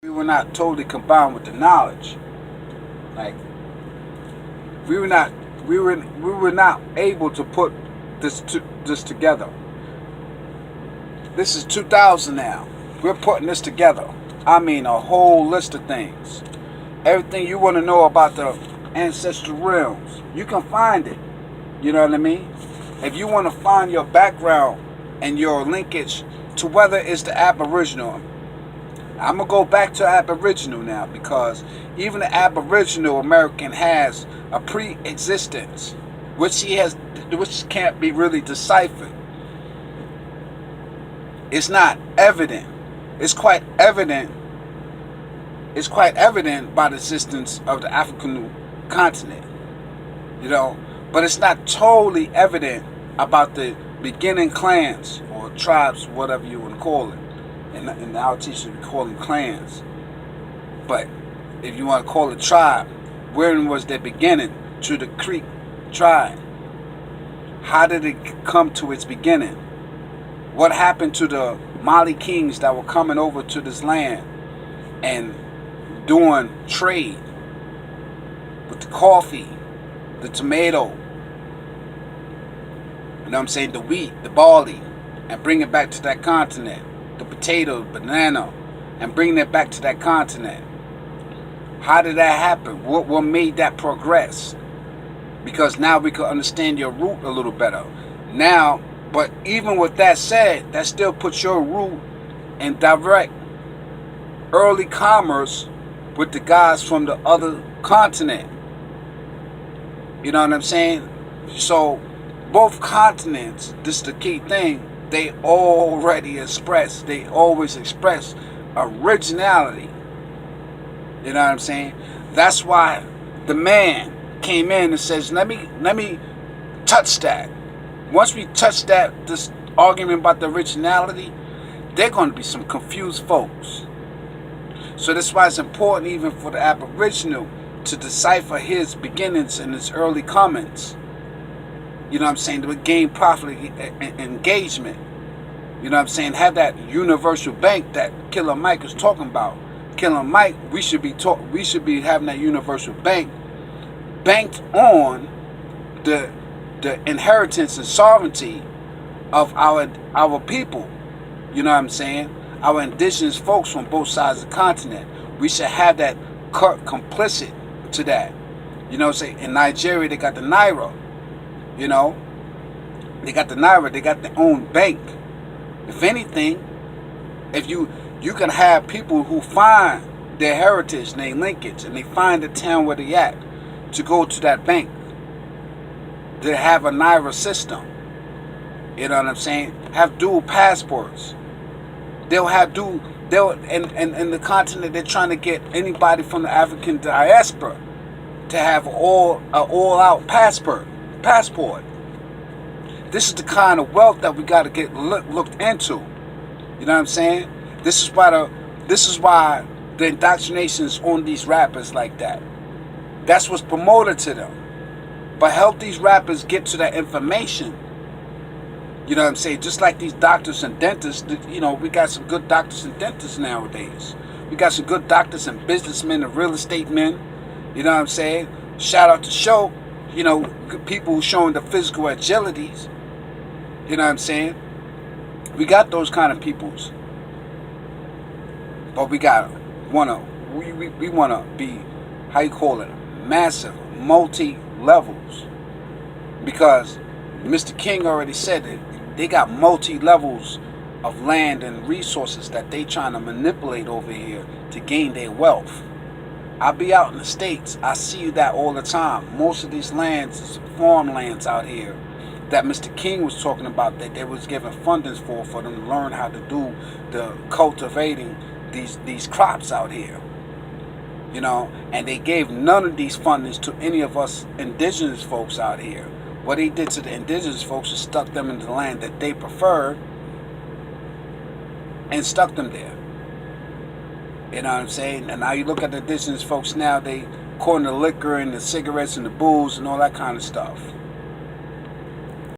We were not totally combined with the knowledge. Like we were not we were not able to put this together. This is 2000 now. We're putting this together. I mean, a whole list of things. Everything you want to know about the ancestral realms, you can find it. You know what I mean? If you want to find your background and your linkage to whether it's the Aboriginal, I'm going to go back to Aboriginal now, because even the Aboriginal American has a pre-existence, which can't be really deciphered. It's not evident. It's quite evident. It's quite evident by the existence of the African continent, but it's not totally evident about the beginning clans or tribes, whatever you want to call it. And our teachers we call them clans. But if you want to call it tribe, where was their beginning to the Creek tribe? How did it come to its beginning? What happened to the Mali kings that were coming over to this land and doing trade with the coffee, the tomato, the wheat, the barley, and bring it back to that continent, the potato, banana, and bring it back to that continent? How did that happen? What made that progress? Because now we can understand your root a little better. Now, but even with that said, that still puts your root in direct early commerce with the guys from the other continent. You know what I'm saying? So both continents, this is the key thing, they already they always express originality. You know what I'm saying? That's why the man came in and says, let me touch that. Once we touch that, this argument about the originality, they're going to be some confused folks. So that's why it's important even for the Aboriginal to decipher his beginnings and his early comments. You know what I'm saying? To gain profit engagement. You know what I'm saying? Have that universal bank that Killer Mike is talking about. Killer Mike, we should be having that universal bank banked on the inheritance and sovereignty of our people. You know what I'm saying? Our indigenous folks from both sides of the continent. We should have that complicit to that. You know, say in Nigeria they got the Naira. You know, they got the Naira. They got their own bank. If anything, if you can have people who find their heritage and their linkage and they find the town where they at to go to that bank. They have a Naira system. You know what I'm saying? Have dual passports. They'll in the continent they're trying to get anybody from the African diaspora to have all out passport. This is the kind of wealth that we got to get looked into. You know what I'm saying? This is why the indoctrination's on these rappers like that. That's what's promoted to them. But help these rappers get to that information. You know what I'm saying? Just like these doctors and dentists, we got some good doctors and dentists nowadays. We got some good doctors and businessmen and real estate men. You know what I'm saying? Shout out to Show. People who showing the physical agilities. You know what I'm saying? We got those kind of peoples. But we wanna be, how you call it, massive, multi-levels. Because Mr. King already said it. They got multi-levels of land and resources that they trying to manipulate over here to gain their wealth. I be out in the States. I see that all the time. Most of these lands is farmlands out here that Mr. King was talking about, that they was giving fundings for them to learn how to do the cultivating these crops out here. And they gave none of these fundings to any of us indigenous folks out here. What he did to the indigenous folks is stuck them into the land that they preferred and stuck them there. You know what I'm saying? And now you look at the indigenous folks now, they according to liquor and the cigarettes and the booze and all that kind of stuff.